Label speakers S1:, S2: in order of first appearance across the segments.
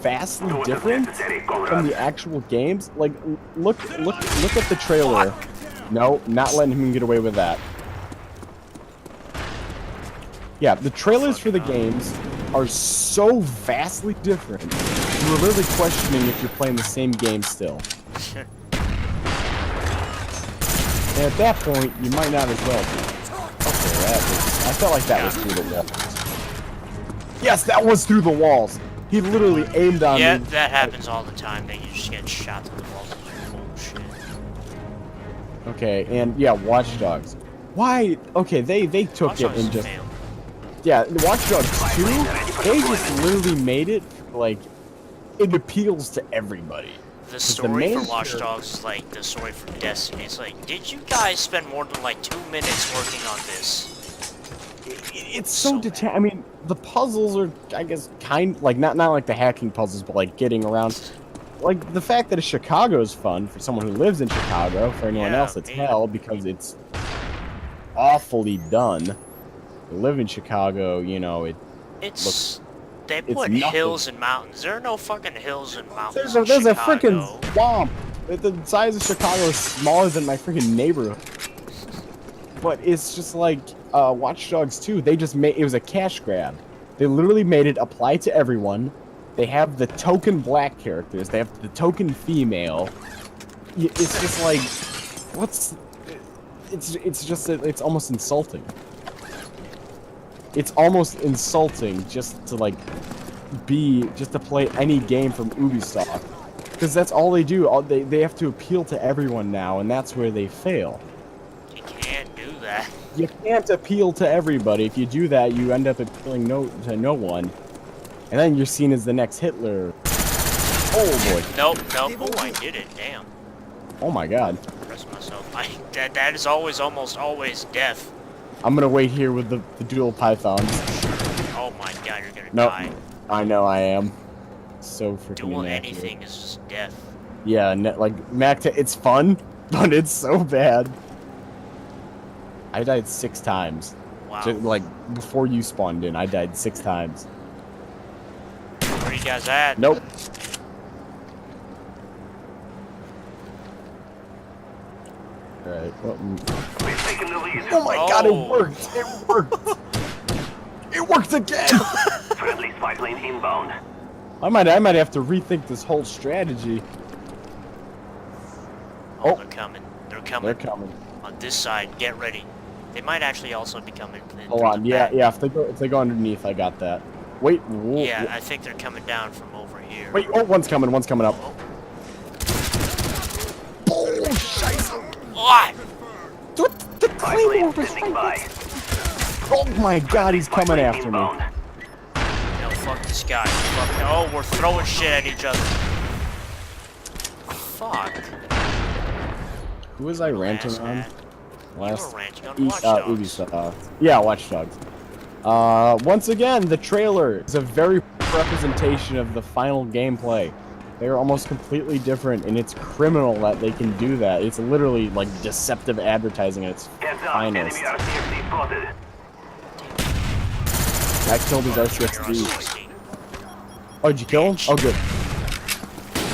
S1: vastly different from the actual games. Like, look at the trailer. No, not letting him get away with that. Yeah, the trailers for the games are so vastly different. You're literally questioning if you're playing the same game still. And at that point, you might not as well be. Okay, I felt like that was through the walls. Yes, that was through the walls. He literally aimed on me.
S2: Yeah, that happens all the time. That you just get shot through the walls. Bullshit.
S1: Okay, and yeah, Watch Dogs. Why? Okay, they took it and just. Yeah, Watch Dogs 2, they just literally made it, like, it appeals to everybody.
S2: The story for Watch Dogs is like the story for Destiny. It's like, did you guys spend more than like 2 minutes working on this?
S1: It's so detached. I mean, the puzzles are, I guess, like, not like the hacking puzzles, but like getting around. Like, the fact that it's Chicago is fun for someone who lives in Chicago. For anyone else, it's hell because it's awfully done. Live in Chicago, you know,
S2: they put hills and mountains. There are no fucking hills and mountains.
S1: There's a freaking swamp. The size of Chicago is smaller than my freaking neighborhood. But it's just like Watch Dogs 2. They just made it was a cash grab. They literally made it apply to everyone. They have the token black characters. They have the token female. It's just like, it's almost insulting. It's almost insulting just to play any game from Ubisoft, because that's all they do. They have to appeal to everyone now, and that's where they fail.
S2: You can't do that.
S1: You can't appeal to everybody. If you do that, you end up appealing to no one, and then you're seen as the next Hitler. Oh boy.
S2: Nope. Oh, I did it. Damn.
S1: Oh my God.
S2: Press myself. That is almost always death.
S1: I'm gonna wait here with the dual pythons.
S2: Oh my God, you're gonna die.
S1: I know I am. So freaking
S2: doing anything is just death.
S1: Yeah, like it's fun, but it's so bad. I died 6 times.
S2: Wow.
S1: Just, like before you spawned in, I died 6 times.
S2: Where are you guys at?
S1: Nope. Alright, oh my God, it worked! It worked! It worked again!
S3: Friendly spy plane inbound.
S1: I might have to rethink this whole strategy.
S2: Oh, they're coming. They're coming.
S1: On
S2: this side, get ready. They might actually also be coming.
S1: Hold on, yeah. If they go underneath, I got that. Wait. Whoa,
S2: yeah, I think they're coming down from over here.
S1: Wait. Oh, one's coming up. Oh, scheiße!
S2: What?
S1: The claymore was right. Oh my God, he's coming after me.
S2: No, fuck this guy. Oh, we're throwing shit at each other. Fuck.
S1: Who was I ranting on?
S2: You were ranting on Watch Dogs.
S1: Ubisoft. Yeah, Watch Dogs. Once again, the trailer is a very representation of the final gameplay. They are almost completely different, and it's criminal that they can do that. It's literally like deceptive advertising at its finest. I killed his RCXD. Oh, did you kill him? Oh, good.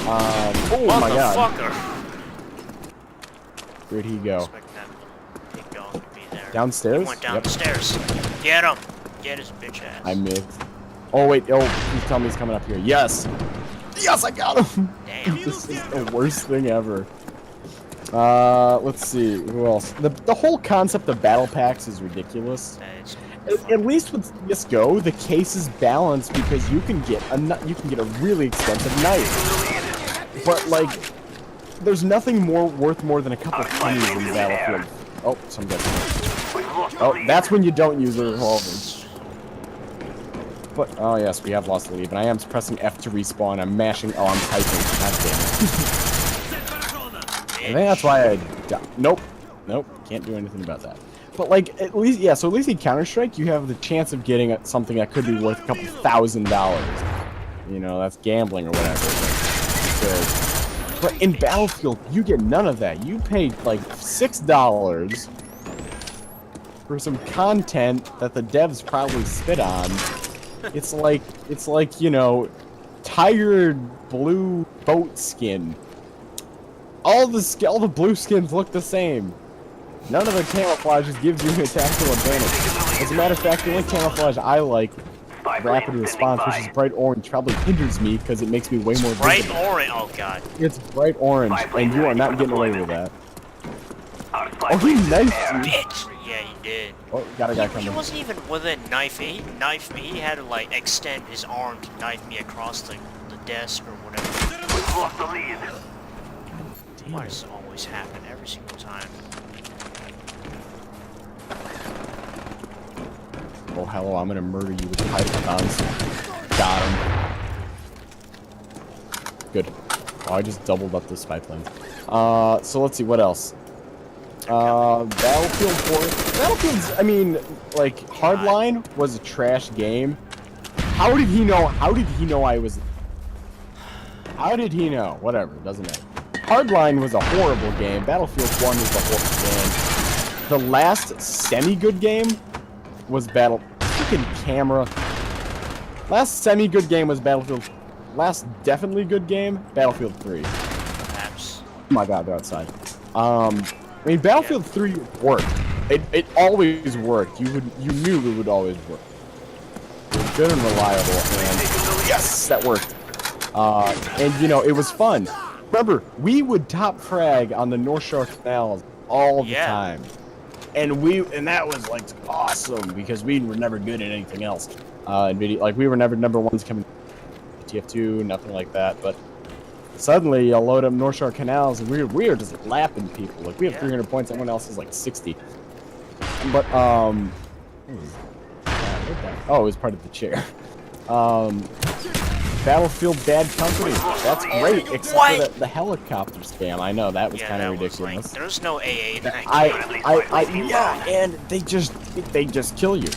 S1: Oh my God. Where'd he go? Downstairs?
S2: He went down the stairs. Get him! Get his bitch ass.
S1: I missed. Oh wait, please tell me he's coming up here. Yes! Yes, I got him!
S2: Damn.
S1: This is the worst thing ever. Let's see, who else? The whole concept of battle packs is ridiculous. At least with CSGO, the case is balanced because you can get a really expensive knife. But like, there's nothing worth more than a couple of pennies in Battlefield. Oh, some guys. Oh, that's when you don't use a revolver. But oh yes, we have lost the lead. And I am pressing F to respawn. I'm mashing. Oh, I'm typing. God damn it. I think that's why I died. Nope, can't do anything about that. But like, at least, yeah. So at least in Counter-Strike, you have the chance of getting something that could be worth a couple $1,000s. You know, that's gambling or whatever. But in Battlefield, you get none of that. You pay like $6 for some content that the devs probably spit on. It's like, you know, tired blue boat skin. All the blue skins look the same. None of the camouflages gives you a tactical advantage. As a matter of fact, the only camouflage I like, rapid response, which is bright orange, probably hinders me because it makes me way more
S2: Bright
S1: visible.
S2: orange. Oh god.
S1: It's bright orange, and you are not getting away with that. Oh, he knifed you.
S2: Bitch. Yeah, he did.
S1: Oh, got a guy coming.
S2: He wasn't even within knife. He knifed me. He had to like extend his arm to knife me across the desk or whatever.
S3: We've lost the lead.
S2: Why does this always happen every single time?
S1: Oh, hello, I'm gonna murder you with pythons. Got him. Good. Oh, I just doubled up the spy plane. So let's see, what else? Battlefield 4. Battlefield's, I mean, like, Hardline was a trash game. How did he know I was... How did he know? Whatever, doesn't matter. Hardline was a horrible game. Battlefield 1 was a horrible game. The last semi-good game was freaking camera. Last semi-good game was Battlefield. Last definitely good game, Battlefield 3.
S2: Perhaps.
S1: Oh my god, they're outside. I mean, Battlefield 3 worked. It always worked. You knew it would always work. It was good and reliable, and yes, that worked. And you know, it was fun. Remember, we would top frag on the North Shore Canals all the time. And that was like awesome because we were never good at anything else. In video, like we were never number ones coming TF2, nothing like that. But suddenly you'll load up North Shore Canals and we are just lapping people. Like we have 300 points, everyone else is like 60. But oh, it was part of the chair. Battlefield Bad Company. That's great, except for the helicopter spam. I know that was kind of ridiculous.
S2: Like, there's no AA in that game.
S1: Yeah, and they just kill you.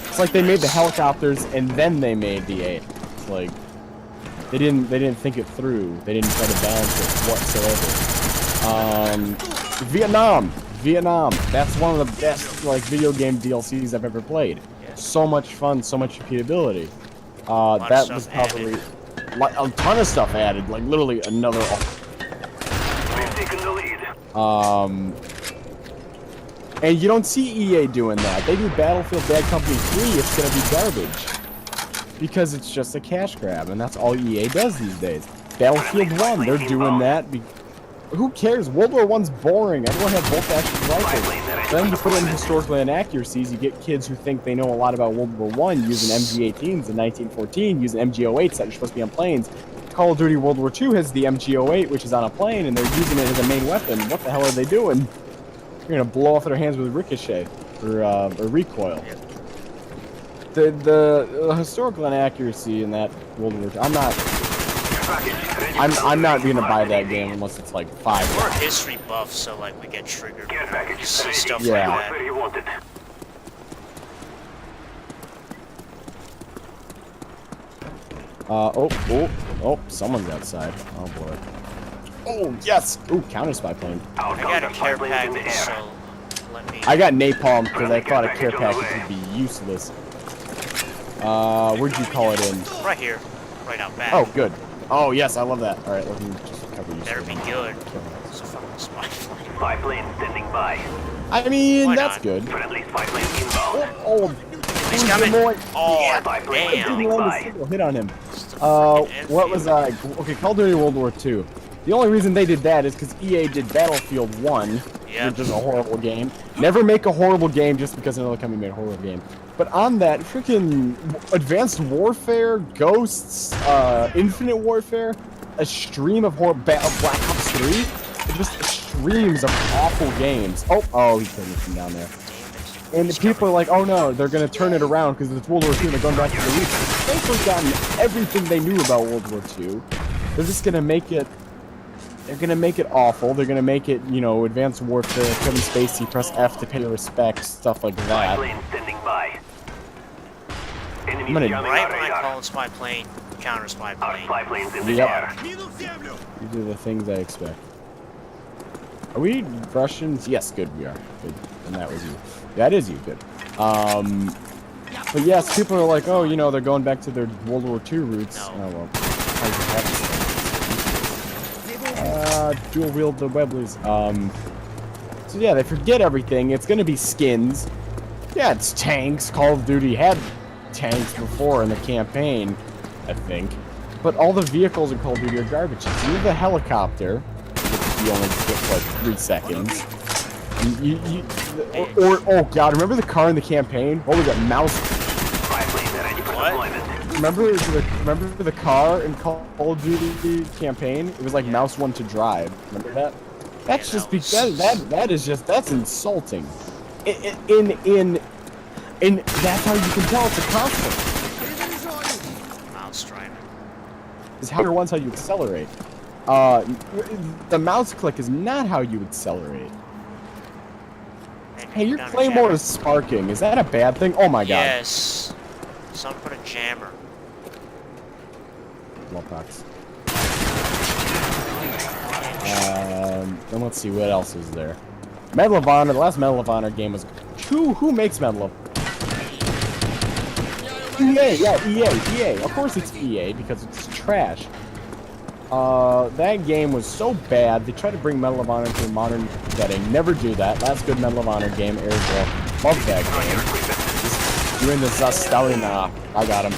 S1: It's like they made the helicopters and then they made the AA. It's like they didn't think it through. They didn't try to balance it whatsoever. Vietnam. That's one of the best like video game DLCs I've ever played. So much fun, so much repeatability. That was probably like a ton of stuff added, like literally another.
S3: We've taken the lead.
S1: And you don't see EA doing that. They do Battlefield Bad Company 3, it's gonna be garbage. Because it's just a cash grab, and that's all EA does these days. Battlefield 1, they're doing that. Who cares? World War I's boring. Everyone had bolt-action rifles. Then you put in historical inaccuracies, you get kids who think they know a lot about World War I using MG-18s in 1914, using MG-08s that are supposed to be on planes. Call of Duty World War II has the MG-08, which is on a plane, and they're using it as a main weapon. What the hell are they doing? You're gonna blow off their hands with ricochet or recoil. The historical inaccuracy in that World War II, I'm not gonna buy that game unless it's like 5.
S2: We're history buffs, so like we get triggered. See stuff like
S1: Yeah.
S2: that.
S1: Oh, someone's outside. Oh boy. Oh yes! Ooh, counter spy plane.
S2: I got a care package, so let me.
S1: I got napalm because I thought a care package would be useless. Where'd you call it in?
S2: Right here, right out back.
S1: Oh, good. Oh yes, I love that. All right, let me just cover you.
S2: Better be good. It's a fucking spy plane.
S3: Spy plane standing by.
S1: I mean,
S2: Why
S1: that's
S2: not?
S1: good.
S3: Friendly spy plane inbound.
S1: Oh,
S2: He's
S1: who's
S2: coming.
S1: the boy?
S2: Oh,
S3: Spy plane
S2: damn.
S3: standing
S1: Didn't land a
S3: by.
S1: single hit on him.
S2: Freaking
S1: What was I?
S2: Enfield.
S1: Okay, Call of Duty World War II. The only reason they did that is because EA did Battlefield 1,
S2: Yep.
S1: which is a horrible game. Never make a horrible game just because another company made a horrible game. But on that, freaking Advanced Warfare, Ghosts, Infinite Warfare, a stream of Black Ops 3, just streams of awful games. Oh, he killed me from down there. And the people are like, oh no, they're gonna turn it around because it's World War II and they're going back to the roots. They've forgotten everything they knew about World War II. They're just gonna make it. They're gonna make it awful. They're gonna make it, you know, Advanced Warfare, Kevin Spacey, press F to pay respect, stuff like
S3: Spy
S1: that.
S3: plane standing by. Enemy
S1: gonna-
S3: jamming
S2: Right
S3: our
S2: when I
S3: radar.
S2: call it spy plane, counter spy
S3: Our
S2: plane.
S3: spy plane's in the
S1: Yep.
S3: air.
S1: These are the things I expect. Are we Russians? Yes, good, we are. Good. And that was you. That is you, good. But yes, people are like, oh, you know, they're going back to their World War II roots.
S2: No.
S1: Oh well. Dual wield the Webleys. So yeah, they forget everything. It's gonna be skins. Yeah, it's tanks. Call of Duty had tanks before in the campaign, I think. But all the vehicles in Call of Duty are garbage. You have the helicopter, which you only get for like 3 seconds. Oh god, remember the car in the campaign? What was it? Mouse.
S2: What?
S1: Remember the car in Call of Duty campaign? It was like mouse 1 to drive. Remember that? That's just because that is just that's insulting. In that's how you can tell it's a conflict.
S2: Mouse driving.
S1: Is how one's how you accelerate. The mouse click is not how you accelerate. Hey, your claymore is sparking. Is that a bad thing? Oh my god.
S2: Yes. Someone put a jammer.
S1: Lowbox. Then let's see what else is there. Medal of Honor. The last Medal of Honor game was. Who makes Medal of? EA. Yeah, EA. Of course it's EA because it's trash. That game was so bad. They tried to bring Medal of Honor to a modern setting. Never do that. Last good Medal of Honor game, Airborne. Love that game. Just doing the Zastalina. I got him.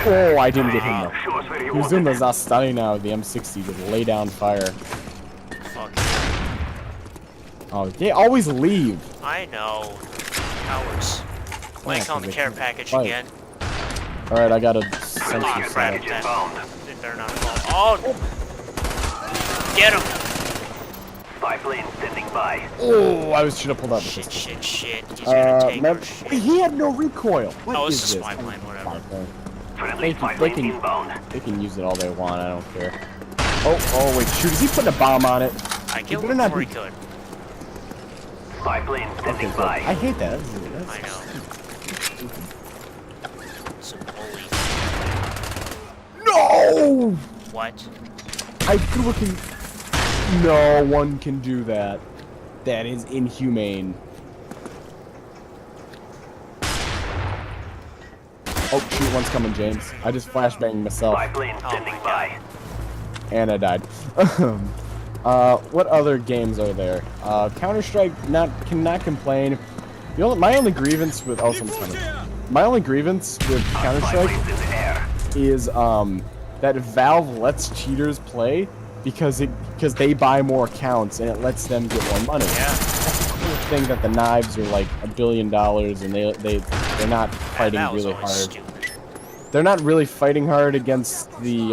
S1: Oh, I didn't get him though. He was doing the Zastalina with the M60 to lay down fire.
S2: Fuck.
S1: Oh, they always leave.
S2: I know. Cowards. Blank on the care package
S1: fight.
S2: again.
S1: Alright, I got a
S2: Fuck,
S1: sensor set up.
S2: that. They better not fall. Oh! Get him!
S3: Spy plane standing by.
S1: Oh, I should have pulled out the
S2: Shit,
S1: pistol.
S2: shit. He's gonna take our shit.
S1: He had no recoil. What
S2: Oh,
S1: is
S2: it's a
S1: this?
S2: spy plane, whatever.
S3: Friendly spy plane inbound.
S1: They can use it all they want. I don't care. Oh, wait, shoot! Is he putting a bomb on it?
S2: I killed
S1: better
S2: him
S1: not
S2: before he
S1: be-
S2: could.
S3: Spy plane
S1: Okay,
S3: standing
S1: good.
S3: by.
S1: I hate that.
S2: I know. It's a bully.
S1: No!
S2: What?
S1: I threw a No one can do that. That is inhumane. Oh, shoot, one's coming, James. I just flashbanged myself.
S3: Spy plane standing
S2: my
S3: by.
S1: And I died. What other games are there? Counter-Strike, cannot complain. My only grievance with my only grievance with
S3: Spy
S1: Counter-Strike
S3: planes in the air.
S1: is that Valve lets cheaters play because they buy more accounts and it lets them get more money.
S2: Yeah.
S1: That's the cool thing that the knives are like $1 billion and they're not fighting
S2: That was
S1: really
S2: always
S1: hard.
S2: stupid.
S1: They're not really fighting hard against the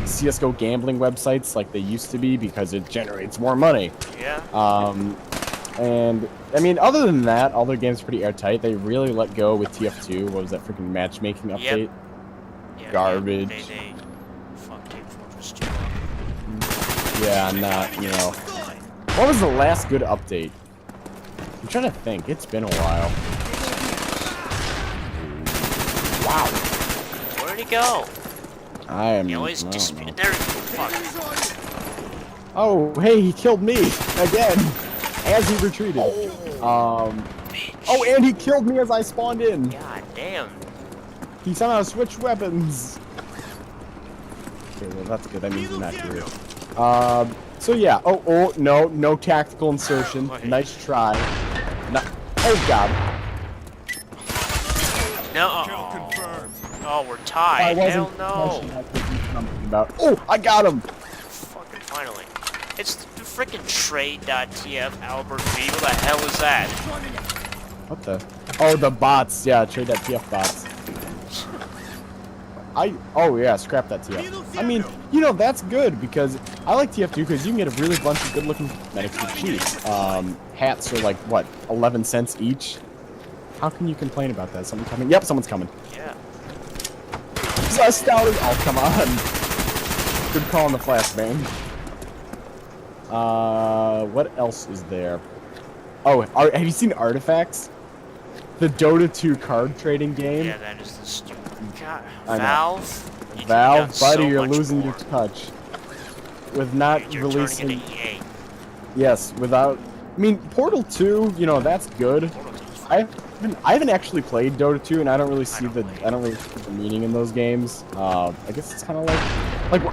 S1: CS:GO gambling websites like they used to be because it generates more money.
S2: Yeah.
S1: And I mean, other than that, all their games are pretty airtight. They really let go with TF2. What was that freaking matchmaking update?
S2: Yeah,
S1: Garbage.
S2: They fucked Team Fortress 2 up.
S1: Yeah, not, you know. What was the last good update? I'm trying to think. It's been a while. Wow.
S2: Where'd he go?
S1: I am.
S2: He always
S1: I don't know.
S2: disappeared. There. Fuck.
S1: Oh, hey, he killed me again as he retreated. Oh, and he killed me as I spawned in.
S2: God damn.
S1: He somehow switched weapons. Okay, well that's good. That means he's not here. So yeah. Oh, no tactical insertion.
S2: Wait.
S1: Nice try. Oh god.
S2: No. Oh, we're tied. Hell no.
S1: About. Oh, I got him.
S2: Fucking finally. It's the freaking trade.tf Albert V. What the hell is that?
S1: What the? Oh, the bots. Yeah, trade.tf bots. Oh yeah, scrap that TF. I mean, you know, that's good because I like TF2 because you can get a really bunch of good looking cosmetics for cheap. Hats are like, what, 11 cents each? How can you complain about that? Someone coming? Yep, someone's coming.
S2: Yeah.
S1: Astounding. Oh, come on. Good call on the flashbang. What else is there? Oh, have you seen Artifacts? The Dota 2 card trading game?
S2: Yeah, that is the stupid. God.
S1: I know.
S2: Valve? You could've
S1: Valve,
S2: done
S1: buddy,
S2: so
S1: you're
S2: much
S1: losing
S2: more.
S1: your touch. With not
S2: You're
S1: releasing...
S2: turning into EA.
S1: Yes, without... I mean, Portal 2, you know, that's good.
S2: Portal 2 is
S1: I
S2: fine.
S1: I haven't actually played Dota 2, and I don't really see the meaning in those games. I guess it's kind of like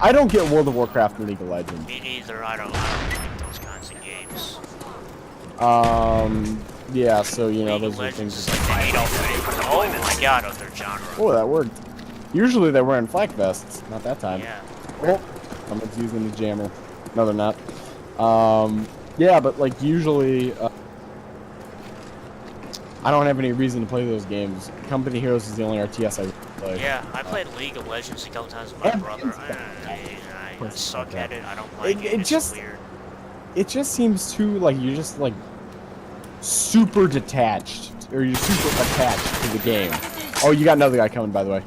S1: I don't get World of Warcraft and League of Legends.
S2: Me neither. I don't like those kinds of games.
S1: Yeah. So you know,
S2: League
S1: those
S2: of
S1: are
S2: Legends
S1: things.
S2: is like they hate all the oh my god, of their genre.
S1: Oh, that worked. Usually they're wearing flak vests. Not that time.
S2: Yeah.
S1: Oh, someone's using the jammer. No, they're not. Yeah, but like usually, I don't have any reason to play those games. Company Heroes is the only RTS I play.
S2: Yeah, I played League of Legends a couple times with my brother. I suck at it. I don't like it. It's just weird.
S1: It just seems too like you're just like super detached, or you're super attached to the game. Oh, you got another guy coming, by the way.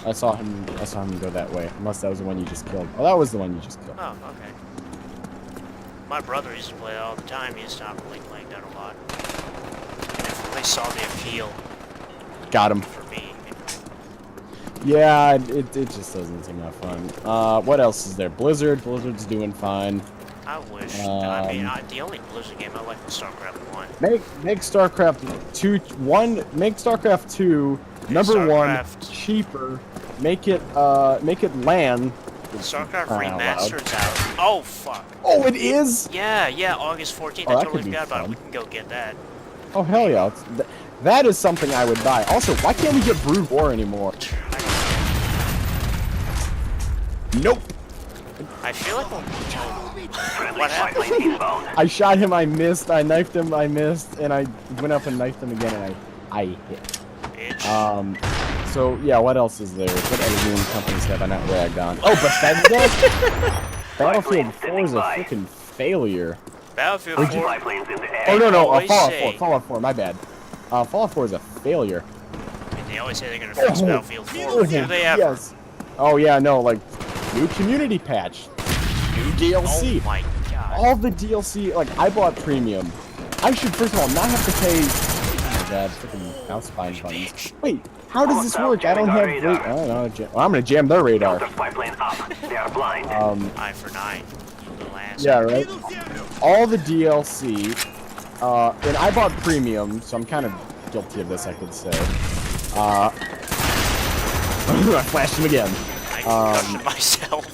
S1: I saw him go that way. Unless that was the one you just killed. Oh, that was the one you just killed.
S2: Oh, okay. My brother used to play it all the time. He stopped really playing that a lot. I saw the appeal.
S1: Got him.
S2: For me.
S1: Yeah, it just doesn't seem that fun. What else is there? Blizzard. Blizzard's doing fine.
S2: I wish. I mean, the only Blizzard game I like was StarCraft 1.
S1: Make StarCraft 2 make StarCraft 2 number
S2: StarCraft.
S1: 1 cheaper. Make it LAN.
S2: StarCraft Remastered's out. Oh fuck.
S1: Oh, it is?
S2: Yeah, August 14th.
S1: Oh,
S2: I
S1: that
S2: totally
S1: could be
S2: forgot about it.
S1: fun.
S2: We can go get that.
S1: Oh hell yeah. That is something I would buy. Also, why can't we get Brood War anymore? Nope.
S2: I feel like
S3: What happened?
S1: I shot him, I missed. I knifed him, I missed, and I went up and knifed him again, and I hit.
S2: Bitch.
S1: So yeah, what else is there? What other game companies have I not ragged on? Oh, Bethesda. Battlefield 4 is a freaking failure.
S2: Battlefield 4.
S1: Oh no,
S2: always
S1: Fallout
S2: say-
S1: 4. Fallout 4. My bad. Fallout 4 is a failure.
S2: They always say they're gonna fix Battlefield 4. Do they ever?
S1: Yes. Oh yeah, no, like new community patch, new DLC.
S2: Oh my god.
S1: All the DLC, like I bought premium. I should first of all not have to pay. Oh my god, freaking mouse spine buttons. Wait, how does this work? I don't have. I don't know. Well, I'm gonna jam their radar.
S3: They are blind.
S2: Eye for 9.
S1: Yeah, right. All the DLC, and I bought premium, so I'm kind of guilty of this, I could say. I flashed him again.
S2: I concussioned myself.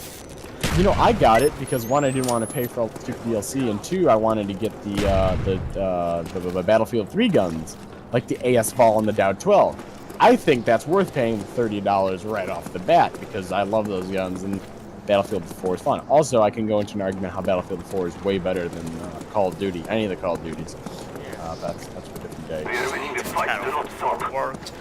S1: You know, I got it because one, I didn't want to pay for all the stupid DLC, and two, I wanted to get the Battlefield 3 guns, like the AS Vol and the Dow 12. I think that's worth paying the $30 right off the bat because I love those guns and Battlefield 4 is fun. Also, I can go into an argument how Battlefield 4 is way better than Call of Duty, any of the Call of Duties. That's for different days.
S2: Battlefield 4 worked.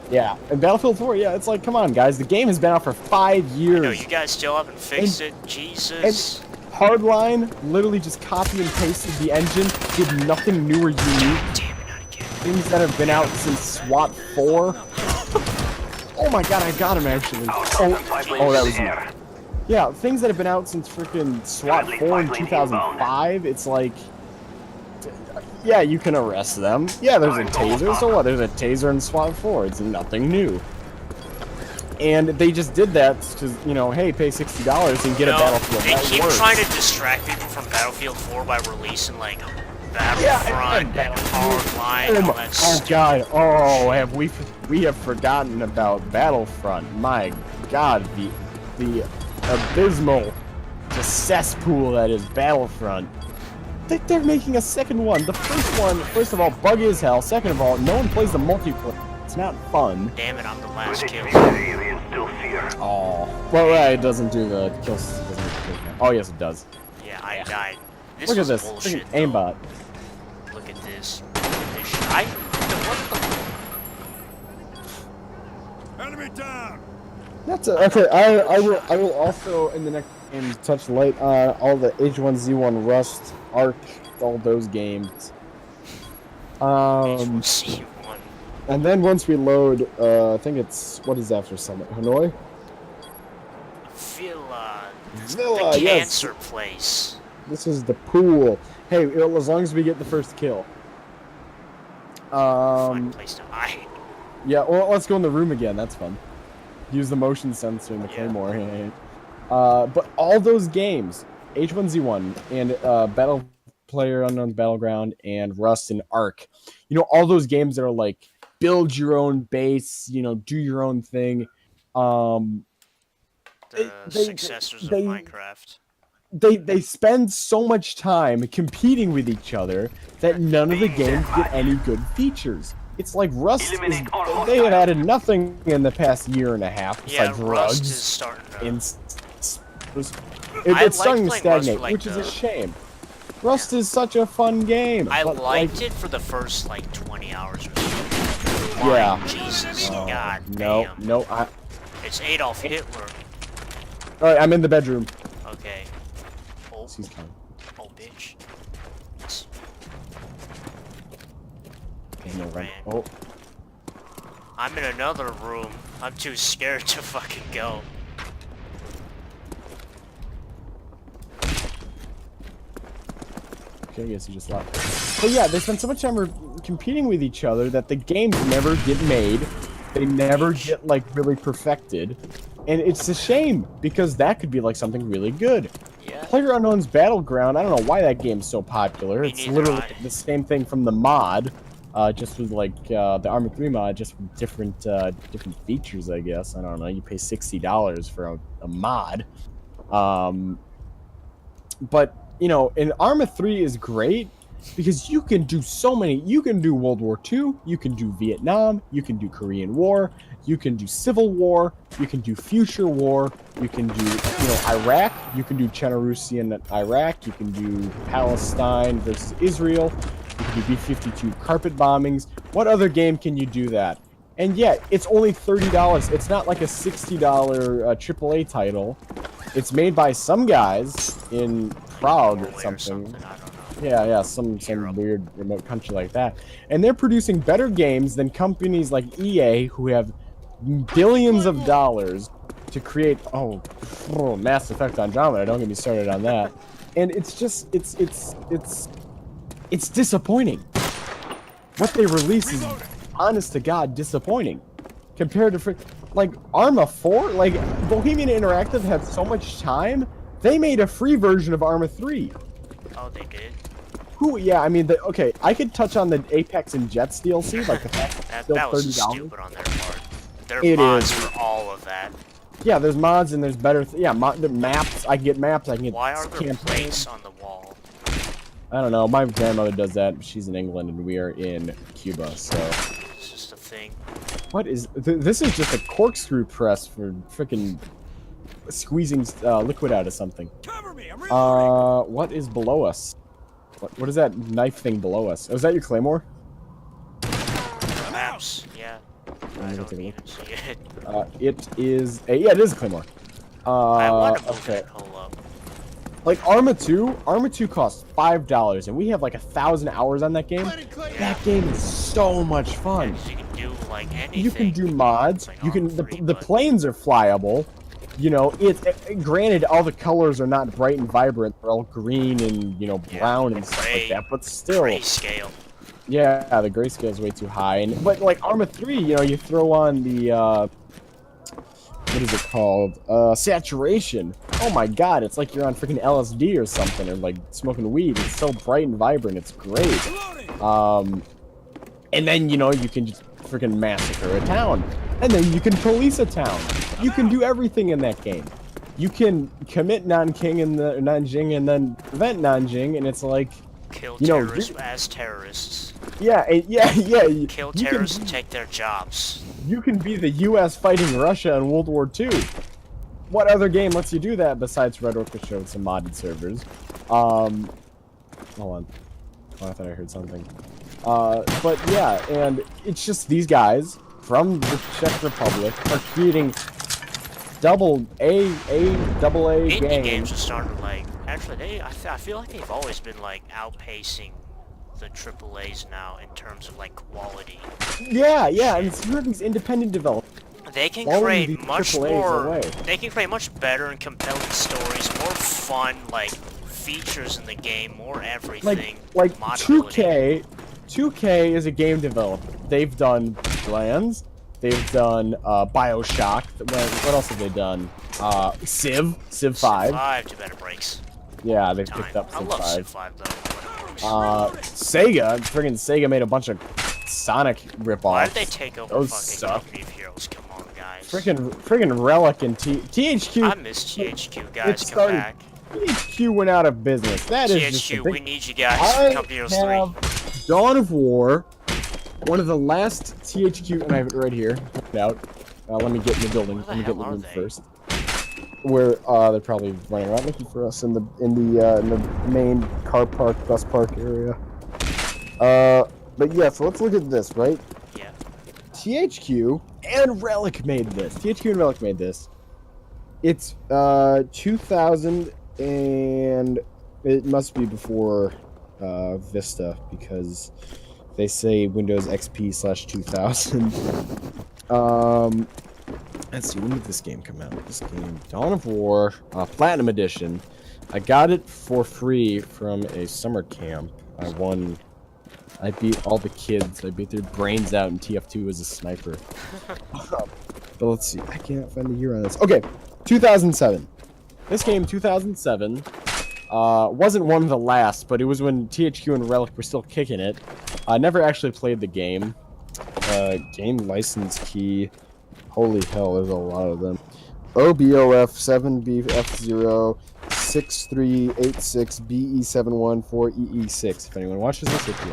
S1: Yeah, and Battlefield 4, yeah, it's like, come on, guys, the game has been out for 5 years.
S2: No, you guys still haven't fixed it. Jesus.
S1: And Hardline literally just copy and pasted the engine, did nothing new or unique.
S2: Damn it, not again.
S1: Things that have been out since SWAT 4. Oh my god, I got him actually. Oh, that was me. Yeah, things that have been out since freaking SWAT 4 in 2005, it's like... Yeah, you can arrest them. Yeah, there's a taser, so what? There's a taser in SWAT 4. It's nothing new. And they just did that because, you know, hey, pay $60 and get a Battlefield.
S2: They
S1: that
S2: keep
S1: works.
S2: trying to distract people from Battlefield 4 by releasing, like, Battlefront and Hardline and all that
S1: Oh
S2: stuff.
S1: god, oh, we have forgotten about Battlefront. My god, the abysmal cesspool that is Battlefront. They're making a second one. The first one, first of all, buggy as hell. Second of all, no one plays the multiplayer. It's not fun.
S2: Damn it, I'm the last kill.
S1: Oh. Well, yeah, it doesn't do the kills. Oh, yes, it does.
S2: Yeah, I died. This
S1: Look at
S2: was
S1: this.
S2: bullshit,
S1: Freaking aimbot.
S2: Look at this. Look at this shit.
S4: Enemy down!
S1: That's a, okay. I will also in the next game touch light on all the H1Z1 Rust, Arc, all those games.
S2: H1Z1.
S1: And then once we load, I think it's what is after Summit, Hanoi.
S2: Villa.
S1: Villa,
S2: The
S1: yes.
S2: cancer place.
S1: This is the pool. Hey, as long as we get the first kill.
S2: Fun place to hide.
S1: Yeah, well, let's go in the room again. That's fun. Use the motion sensor in the Claymore. But all those games, H1Z1 and Player Unknown's Battleground and Rust and Ark, you know, all those games that are like build your own base, you know, do your own thing.
S2: The successors of Minecraft.
S1: They spend so much time competing with each other that none of the games get any good features. It's like Rust is, they have added nothing in the past year and a half besides
S2: Rust
S1: rugs.
S2: is starting to...
S1: It's starting to stagnate, like which is a shame. Rust is such a fun game.
S2: I liked it for the first like 20 hours or so.
S1: Yeah.
S2: Jesus, god
S1: no,
S2: damn.
S1: no,
S2: It's Adolf Hitler.
S1: Alright, I'm in the bedroom.
S2: Okay. Oh.
S1: He's coming.
S2: Oh, bitch.
S1: Okay, no, oh.
S2: I'm in another room. I'm too scared to fucking go.
S1: Okay, I guess he just left. But yeah, they spend so much time competing with each other that the games never get made. They never get, like, really perfected. And it's a shame, because that could be, like, something really good.
S2: Yeah.
S1: PlayerUnknown's Battleground, I don't know why that game's so popular. It's literally the same thing from the mod. Just with, like, the Arma 3 mod, just with different features, I guess. I don't know, you pay $60 for a mod. But, you know, and Arma 3 is great because you can do so many. You can do World War II, you can do Vietnam, you can do Korean War, you can do Civil War, you can do Future War, you can do, you know, Iraq, you can do Chernarussi Iraq, you can do Palestine versus Israel, you can do B-52 carpet bombings. What other game can you do that? And yet, it's only $30. It's not like a $60 AAA title. It's made by some guys in Prague or something. Yeah, some weird remote country like that. And they're producing better games than companies like EA, who have billions of dollars to create. Oh, Mass Effect Andromeda. Don't get me started on that. And it's just, it's disappointing. What they release is, honest to God, disappointing. Compared to, like, Arma 4? Like, Bohemian Interactive had so much time, they made a free version of Arma 3.
S2: Oh, they did?
S1: Who? Yeah, I mean, okay, I could touch on the Apex and Jets DLC, like the fact that it's still
S2: that was
S1: $30.
S2: stupid on their part. There are mods for all of that.
S1: Yeah, there's mods and there's better, the maps, I can get maps, I can get
S2: Why are there
S1: campaigns.
S2: plates on the wall?
S1: I don't know, my grandmother does that, she's in England and we are in Cuba, so...
S2: It's just a thing.
S1: What is... this is just a corkscrew press for frickin' squeezing liquid out of something.
S4: Cover me, I'm reloading.
S1: What is below us? What is that knife thing below us? Oh, is that your claymore?
S2: Maps, yeah. I don't even see it.
S1: It is... yeah, it is a claymore.
S2: I want to move that hole up.
S1: Like, Arma 2 costs $5, and we have like 1,000 hours on that game. That game is so much fun.
S2: Yeah, you can do, like, anything.
S1: You can do mods.
S2: Like
S1: You can...
S2: Arma 3,
S1: the planes are flyable. You know, granted, all the colors are not bright and vibrant. They're all green and, you know, brown and stuff like that, but still.
S2: Grayscale.
S1: Yeah, the grayscale is way too high. But, like, Arma 3, you know, you throw on the, what is it called? Saturation. Oh my god, it's like you're on freaking LSD or something, or, like, smoking weed. It's so bright and vibrant. It's great. And then, you know, you can just freaking massacre a town. And then you can police a town. You can do everything in that game. You can commit Nanjing and then prevent Nanjing, and it's like,
S2: kill
S1: you know,
S2: terrorists as terrorists.
S1: Yeah.
S2: Kill terrorists and take their jobs. You
S1: can be the U.S. fighting Russia in World War II. What other game lets you do that besides Red Orchestra with some modded servers? Hold on. Oh, I thought I heard something. But yeah, and it's just these guys from the Czech Republic are creating double A
S2: Indie
S1: games.
S2: games are starting to, like, actually, I feel like they've always been, like, outpacing the AAAs now in terms of, like, quality.
S1: Yeah, and it's these independent developers.
S2: They can create much more. They can create much better and compelling stories, more fun, like, features in the game, more everything.
S1: Like 2K is a game developer. They've done Lands. They've done BioShock. What else have they done? Civ 5.
S2: Civ 5, too bad it breaks.
S1: Yeah, they've picked up Civ 5.
S2: I love Civ 5 though.
S1: Sega made a bunch of Sonic ripoffs.
S2: Why did they take over
S1: Those
S2: fucking
S1: suck.
S2: Company of Heroes? Come on, guys.
S1: Friggin' Relic and THQ.
S2: I miss THQ, guys. Come
S1: started-
S2: back.
S1: THQ went out of business. That is just a
S2: THQ,
S1: big...
S2: we need you guys.
S1: I
S2: Company of Heroes 3.
S1: have Dawn of War, one of the last THQ, and I have it right here. Check it out. Let me get in the building.
S2: Where the
S1: Let me get in the
S2: hell are
S1: room
S2: they?
S1: first. Where they're probably running around looking for us in the main car park, bus park area. But yeah, so let's look at this, right?
S2: Yeah.
S1: THQ and Relic made this. THQ and Relic made this. It's 2000 and it must be before Vista because they say Windows XP/2000. Let's see, when did this game come out? This game, Dawn of War, Platinum Edition. I got it for free from a summer camp. I beat all the kids. I beat their brains out in TF2 as a sniper. But let's see, I can't find the year on this. Okay, 2007. This game, 2007, wasn't one of the last, but it was when THQ and Relic were still kicking it. I never actually played the game. Game license key. Holy hell, there's a lot of them. OBOF 7BF0 6386BE714EE6. If anyone watches this, if you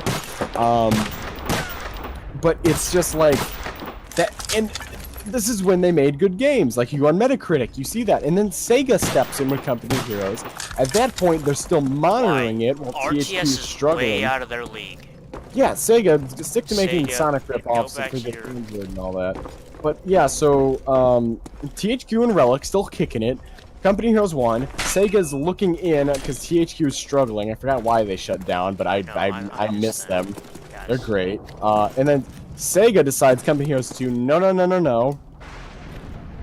S1: but it's just like that, and this is when they made good games. Like you go on Metacritic, you see that, and then Sega steps in with Company of Heroes. At that point, they're still monitoring it while THQ
S2: RTS
S1: is
S2: is
S1: struggling.
S2: way out of their league.
S1: Yeah, Sega stick to making
S2: Sega,
S1: Sonic
S2: go
S1: ripoffs
S2: back
S1: and
S2: to your-
S1: Dreamboard and all that. But yeah, so THQ and Relic still kicking it. Company of Heroes 1. Sega's looking in because THQ is struggling. I forgot why they shut down, but I miss them.
S2: Guys.
S1: They're great. And then Sega decides Company of Heroes 2. No.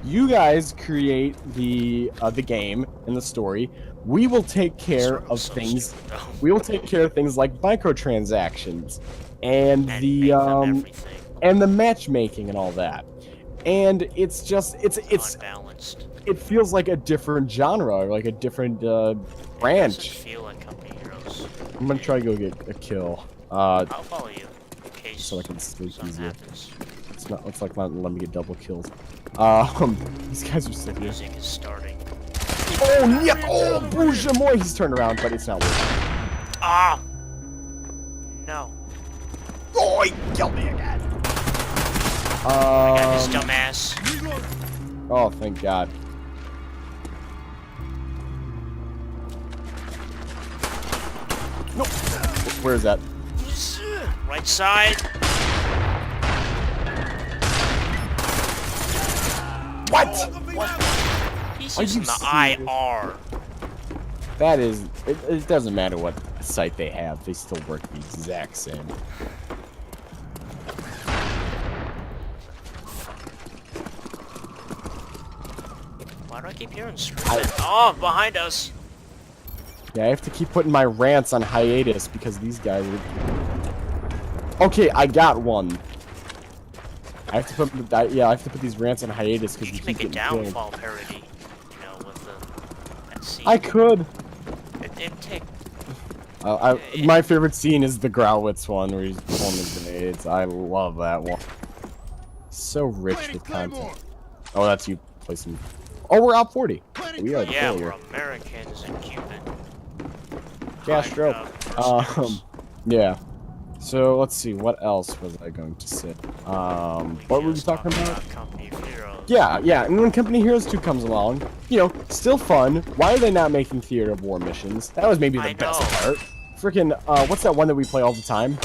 S1: You guys create the game and the story. We will take care of
S2: So
S1: things.
S2: stupid, though.
S1: We will take care of things like microtransactions and
S2: And
S1: the
S2: make them everything.
S1: and the matchmaking and all that. And it's just it's
S2: Unbalanced.
S1: it feels like a different genre, like a different
S2: It doesn't
S1: branch.
S2: feel like Company of Heroes.
S1: I'm gonna try to go get a kill.
S2: I'll follow you in case
S1: So I can sleep
S2: something
S1: easier.
S2: happens.
S1: Let's let me get double kills. These guys are sick here.
S2: Music is starting.
S1: Oh, yep. Oh, bouge moi. He's turned around, but it's not working.
S2: Ah! No.
S1: Oh, he killed me again.
S2: I got this dumbass.
S1: Oh, thank God. No. Where is that?
S2: Right side.
S1: What?
S2: He's
S1: Are
S2: using
S1: you
S2: the
S1: serious?
S2: IR.
S1: That is. It doesn't matter what site they have. They still work the exact same.
S2: Why do I keep hearing screaming? Oh, behind us.
S1: Yeah, I have to keep putting my rants on hiatus because these guys are... Okay, I got one. I have to put I have to put these rants on hiatus because
S2: You
S1: you
S2: can
S1: keep
S2: make a
S1: getting killed.
S2: downfall parody, you know, with that scene.
S1: I could.
S2: It'd take.
S1: My favorite scene is the Growlithe one where he's pulling the grenades. I love that one. So rich with content. Oh, that's you placing. Oh, we're up 40. We are the
S2: Yeah,
S1: failure.
S2: we're Americans and Cuban.
S1: Castro.
S2: Mercenaries.
S1: Yeah. So let's see. What else was I going to say? What were we
S2: just
S1: talking about?
S2: Company of Heroes.
S1: Yeah. And when Company Heroes 2 comes along, you know, still fun. Why are they not making Theater of War missions? That was maybe the
S2: I
S1: best
S2: know.
S1: part. Freaking, what's that one that we play all the time?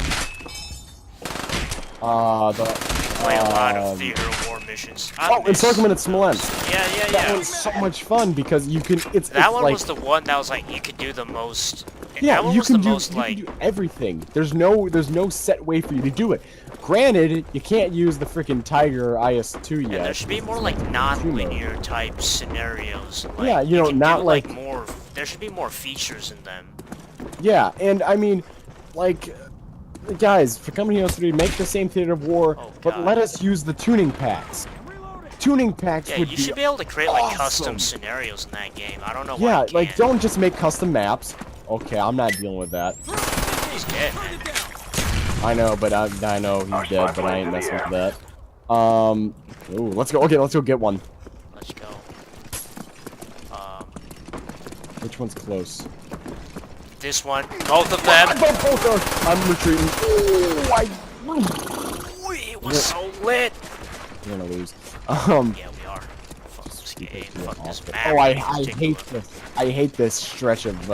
S2: Play a lot of Theater of War missions.
S1: Encirclement at Smolensk.
S2: Yeah.
S1: That one's so much fun because you can. It's
S2: That one
S1: like,
S2: was the one that was like you could do the most.
S1: yeah,
S2: that one
S1: you
S2: was
S1: can
S2: the
S1: do
S2: most
S1: you
S2: like.
S1: can do everything. There's no set way for you to do it. Granted, you can't use the freaking Tiger IS-2 yet.
S2: And there should be more like non-linear type scenarios. Like,
S1: Yeah, you know,
S2: can
S1: not
S2: do,
S1: like-
S2: more. There should be more features in them.
S1: Yeah, and I mean, like, guys, for Company Heroes 3, make the same Theater of War,
S2: Oh,
S1: but
S2: God.
S1: let us use the tuning packs. Tuning packs
S2: Yeah,
S1: would
S2: you
S1: be
S2: should be able to create like
S1: awesome.
S2: custom scenarios in that game. I don't know why.
S1: Yeah,
S2: you
S1: like
S2: can't.
S1: don't just make custom maps. Okay, I'm not dealing with that.
S2: He's dead, man.
S1: I know, but I know he's dead, but I ain't messing with that. Ooh, let's go. Okay, let's go get one.
S2: Let's go.
S1: Which one's close?
S2: This one. Both of them.
S1: Both are. I'm retreating. Ooh,
S2: Ooh, it was so lit.
S1: We're gonna lose.
S2: Yeah, we are. Fuck this game. Fuck this map.
S1: Oh, I hate this. I hate this stretch of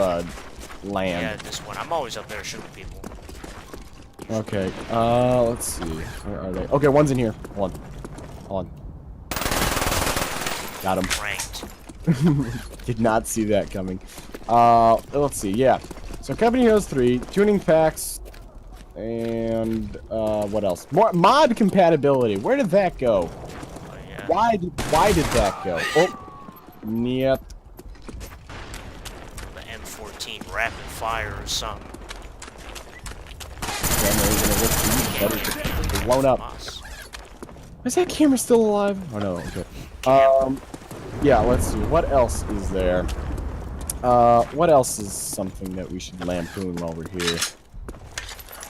S1: land.
S2: Yeah, this one. I'm always up there shooting people.
S1: Okay. Let's see. Where are they? Okay, one's in here. Hold on. Got him.
S2: Ranked.
S1: Did not see that coming. Let's see. Yeah. So Company Heroes 3, tuning packs, and what else? More mod compatibility. Where did that go?
S2: Oh, yeah.
S1: Why did that go? Oh, yep.
S2: The M14 rapid fire or something.
S1: Blown up. Is that camera still alive? Oh no. Okay. Yeah. Let's see. What else is there? What else is something that we should lampoon while we're here?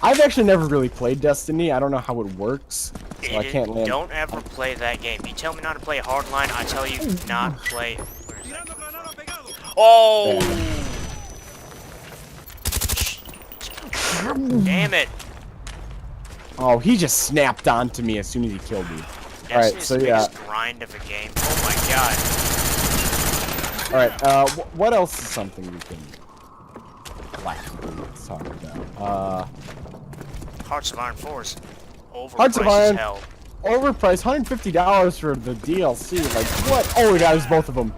S1: I've actually never really played Destiny. I don't know how it works, so I can't land.
S2: Don't ever play that game. You tell me not to play Hardline, I tell you not play. Where is that coming from? Oh! Damn it!
S1: Oh, he just snapped onto me as soon as he killed me. Alright, so
S2: the
S1: yeah.
S2: biggest grind of a game. Oh my god.
S1: Alright, what else is something we can let's talk about?
S2: Hearts of Iron 4 is overpriced
S1: Hearts of Iron,
S2: as hell.
S1: overpriced, $150 for the DLC. Like, what? Oh my god, it's both of them.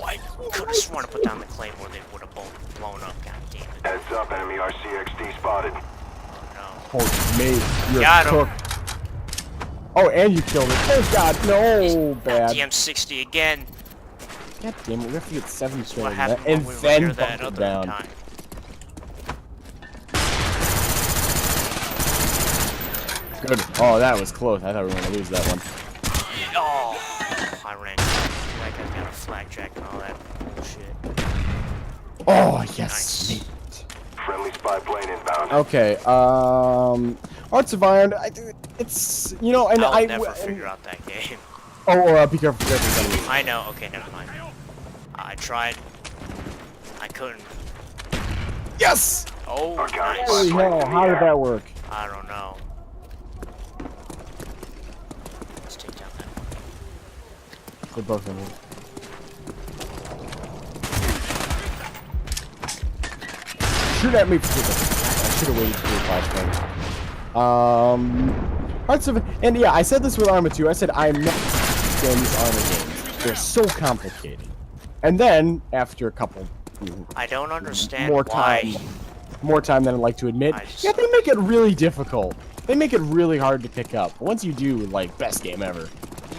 S2: I could have sworn to put down the Claymore, they would have both blown up. God damn it.
S3: Heads up, enemy RCXD spotted.
S2: Oh
S1: Oh, mate, you're
S2: Got him.
S1: cooked. Oh, and you killed it. Oh god, no, bad.
S2: DM60 again.
S1: God damn it, we have to get 7
S2: What
S1: kills
S2: happened
S1: and
S2: when we were
S1: then
S2: here that
S1: bump it
S2: other
S1: down.
S2: time?
S1: Good. Oh, that was close. I thought we were gonna lose that one.
S2: Oh, I ran. Like I got a flak jack and all that bullshit.
S1: Oh, yes.
S2: Nice.
S3: Friendly spy plane inbound.
S1: Okay, Hearts of Iron, it's, you know, and
S2: I'll never figure out that game.
S1: Oh, be careful, enemies.
S2: I know, okay, never mind. I tried. I couldn't.
S1: Yes!
S2: Oh,
S3: Okay.
S2: nice.
S1: Holy hell, how did that work?
S2: I don't know. Let's take down that one.
S1: They're both in here. Shoot at me, stupid. I should have waited for your flashbang. Hearts of, and yeah, I said this with Arma 2. I said I'm not understand these Arma games. They're so complicated. And then after a couple,
S2: I don't understand
S1: more
S2: why.
S1: time than I'd like to admit. Yeah, they make it really difficult. They make it really hard to pick up. Once you do, like, best game ever.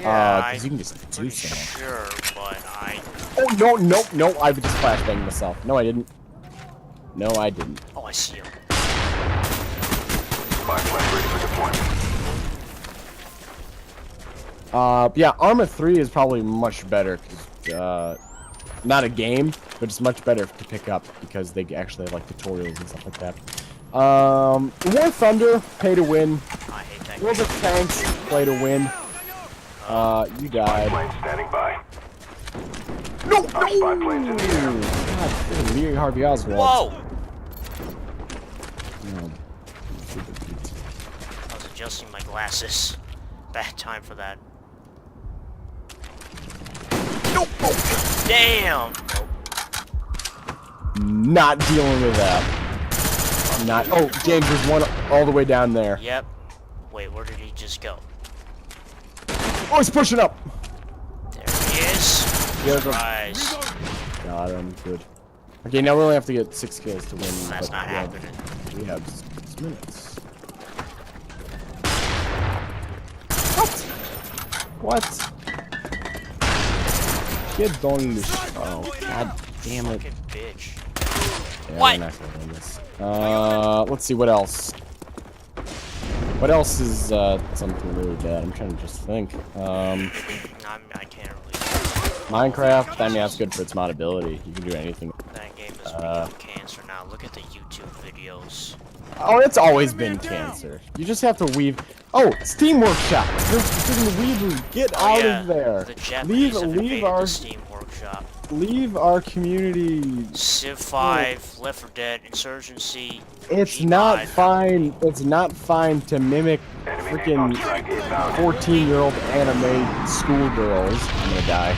S2: Yeah,
S1: because you can just do
S2: pretty
S1: so much.
S2: sure, but I.
S1: Oh no! I just flashbanged myself. No, I didn't. No, I didn't.
S2: Oh, I see him.
S3: Spy plane ready for deployment.
S1: Yeah, Arma 3 is probably much better, cause, not a game, but it's much better to pick up because they actually have like tutorials and stuff like that. War Thunder, pay to win.
S2: I hate that
S1: World
S2: game.
S1: of Tanks, play to win. You died.
S3: Plane standing by.
S1: No!
S3: Our spy plane's in the air.
S1: God, Lee Harvey Oswald.
S2: Whoa!
S1: No.
S2: I was adjusting my glasses. Bad time for that.
S1: Nope.
S2: Damn!
S1: Not dealing with that. Not. Oh, James, there's one all the way down there.
S2: Yep. Wait, where did he just go?
S1: Oh, he's pushing up.
S2: There he is.
S1: Yeah,
S2: Surprise.
S1: Got him. Good. Okay, now we only have to get 6 kills to win.
S2: That's
S1: but
S2: not
S1: we have-
S2: happening.
S1: We have 6 minutes. What? Get on this. Oh, god damn it.
S2: Fucking bitch.
S1: Yeah,
S2: What?
S1: we're not gonna win this. Let's see, what else? What else is, something really bad? I'm trying to just think.
S2: I can't really.
S1: Minecraft, I mean, that's good for its modability. You can do anything.
S2: That game is become cancer. cancer now. Look at the YouTube videos.
S1: Oh, it's always been cancer. You just have to weave. Oh, Steam Workshop. You're freaking weeaboo. Get out
S2: Yeah,
S1: of there.
S2: the Japanese have invaded
S1: our
S2: the Steam Workshop.
S1: leave our community.
S2: Civ 5, Left 4 Dead, Insurgency.
S1: It's
S2: G5.
S1: not fine. It's not fine to mimic freaking 14-year-old anime schoolgirls. I'm gonna die.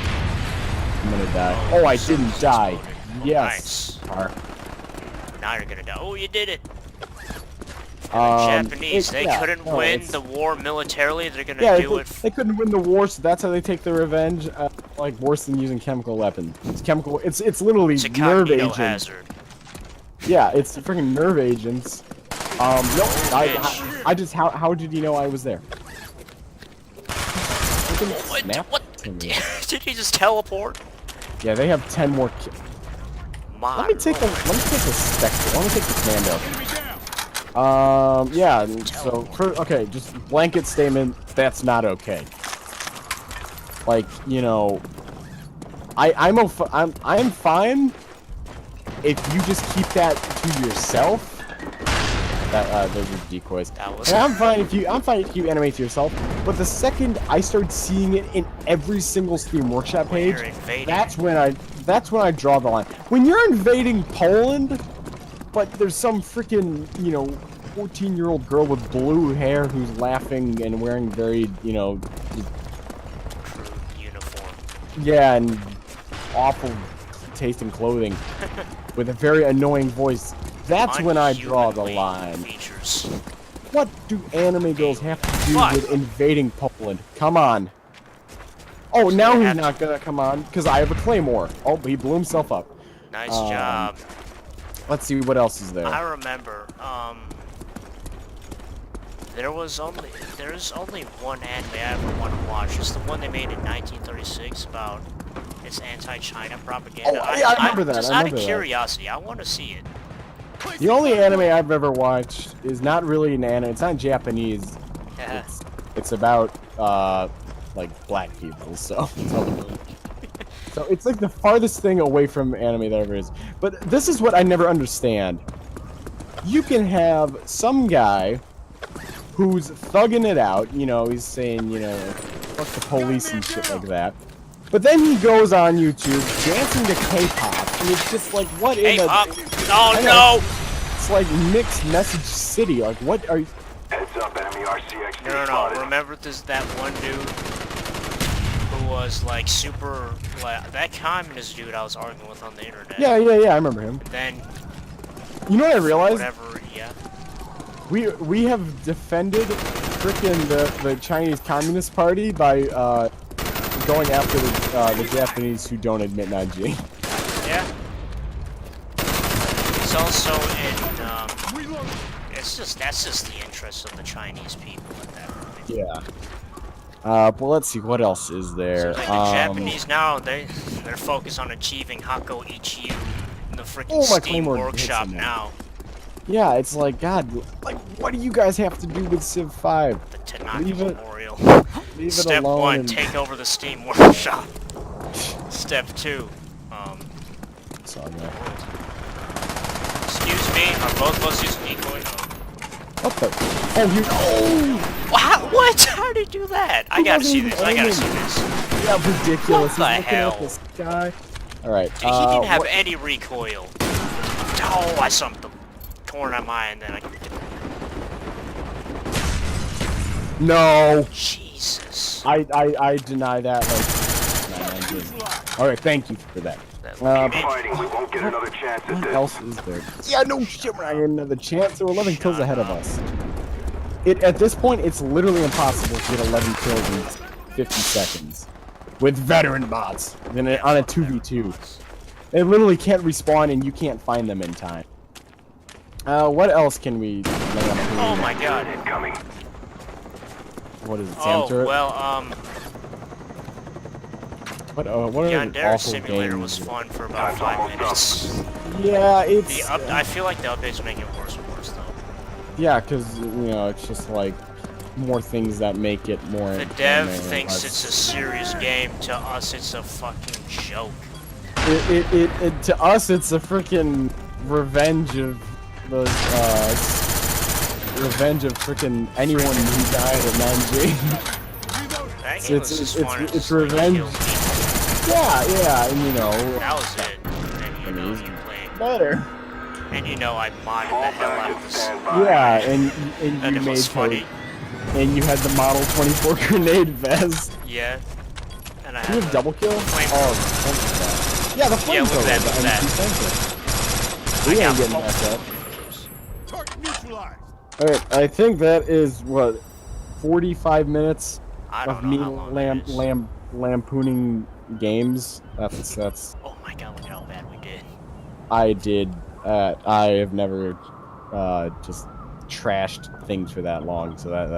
S1: I'm gonna die. Oh, I didn't die. Yes.
S2: Nice. Now you're gonna die. Oh, you did it. And the Japanese, they couldn't win the war militarily. They're gonna do it.
S1: They couldn't win the war, so that's how they take their revenge. Like worse than using chemical weapons. It's chemical. It's literally
S2: It's a
S1: nerve
S2: cognito
S1: agents.
S2: hazard.
S1: Yeah, it's freaking nerve agents. Nope. I just how did you know I was there?
S2: What? Did he just teleport?
S1: Yeah, they have 10 more.
S2: My
S1: Let me take a spectre. Let me take the commando. Yeah. So okay, just blanket statement. That's not okay. Like, you know, I'm fine if you just keep that to yourself. That those are decoys. And I'm fine if you animate to yourself. But the second I start seeing it in every single Steam Workshop page, that's when I draw the line. When you're invading Poland, but there's some freaking, you know, 14-year-old girl with blue hair who's laughing and wearing very, you know,
S2: uniform.
S1: Yeah, and awful taste in clothing with a very annoying voice. That's when I draw the line.
S2: Features.
S1: What do anime girls have to do with invading Poland? Come on. Oh, now he's not gonna come on because I have a claymore. Oh, he blew himself up.
S2: Nice job.
S1: Let's see what else is there.
S2: I remember. There's only one anime I ever want to watch. It's the one they made in 1936 about its anti-China propaganda.
S1: Oh, yeah, I remember that.
S2: Just out of curiosity, I want to see it.
S1: The only anime I've ever watched is not really an anime. It's not Japanese.
S2: Yeah.
S1: It's about like black people. So so it's like the farthest thing away from anime that ever is. But this is what I never understand. You can have some guy who's thugging it out. You know, he's saying, you know, fuck the police and shit like that. But then he goes on YouTube dancing to K-pop, and it's just like, what in the...
S2: Oh no!
S1: It's like mixed message city. Like, what are you...
S3: Heads up, enemy RCXD
S2: No.
S3: spotted.
S2: Remember that one dude who was like super, like, that communist dude I was arguing with on the internet.
S1: Yeah, I remember him.
S2: Then,
S1: you know what I realized?
S2: whatever, yeah.
S1: We have defended frickin' the Chinese Communist Party by going after the Japanese who don't admit Nanjing.
S2: Yeah. It's also in, that's just the interest of the Chinese people at that point.
S1: Yeah. But let's see, what else is there?
S2: Seems like the Japanese now, they're focused on achieving Hako Ichiu in the freaking Steam Workshop now.
S1: Yeah, it's like, God, like, what do you guys have to do with Civ 5?
S2: The Tanaka Memorial.
S1: Leave it
S2: Step
S1: alone
S2: 1,
S1: and...
S2: take over the Steam Workshop. Step 2,
S1: Sorry, man.
S2: excuse me, are both of us using decoy?
S1: What the? Oh, you... Oh!
S2: Wow, what? How did he do that? I gotta see this, I gotta see this.
S1: Yeah, ridiculous.
S2: What the
S1: He's looking
S2: hell?
S1: at the sky. Alright,
S2: Dude, he didn't have any recoil. Oh, I saw the torn on mine, and then I...
S1: No!
S2: Jesus.
S1: I deny that, like... Alright, thank you for that.
S3: Fighting, we won't get another chance at
S1: What
S3: this.
S1: else is there? Yeah, no shit, we're not getting another chance. There are 11 kills ahead of us. At this point, it's literally impossible to get 11 kills in 50 seconds. With veteran bots. On a 2v2. They literally can't respawn and you can't find them in time. What else can we...
S2: Oh my god.
S3: Incoming.
S1: What is it,
S2: Oh,
S1: Sam?
S2: well,
S1: what are the
S2: Yandere
S1: awful
S2: Simulator
S1: games?
S2: was fun for about 5 minutes.
S1: Yeah, it's...
S2: I feel like the updates make it worse and worse, though.
S1: Yeah, because, you know, it's just like more things that make it more...
S2: The dev thinks it's a serious game. To us, it's a fucking joke.
S1: To us, it's a freaking revenge of the revenge of frickin' anyone who died at 9G.
S2: That game was just fun.
S1: It's revenge. Yeah, and you know.
S2: That was it. And you know, you played.
S1: Better.
S2: And you know, I modded the hell out of this.
S1: Yeah, and
S2: And
S1: you
S2: it
S1: made
S2: was funny.
S1: and you had the Model 24 grenade vest.
S2: Yeah. And I
S1: Do you
S2: had
S1: have double kill?
S2: flame-
S1: Oh, yeah, the
S2: Yeah,
S1: flamethrower.
S2: with that, with that.
S1: We
S2: I
S1: ain't
S2: got
S1: getting
S2: both.
S1: messed up.
S4: Target neutralized.
S1: Alright, I think that is, what, 45 minutes
S2: I
S1: of
S2: don't
S1: me
S2: know how long it is.
S1: lampooning games? That's...
S2: Oh my god, look at how bad we did.
S1: I did, I have never, just trashed things for that long, so that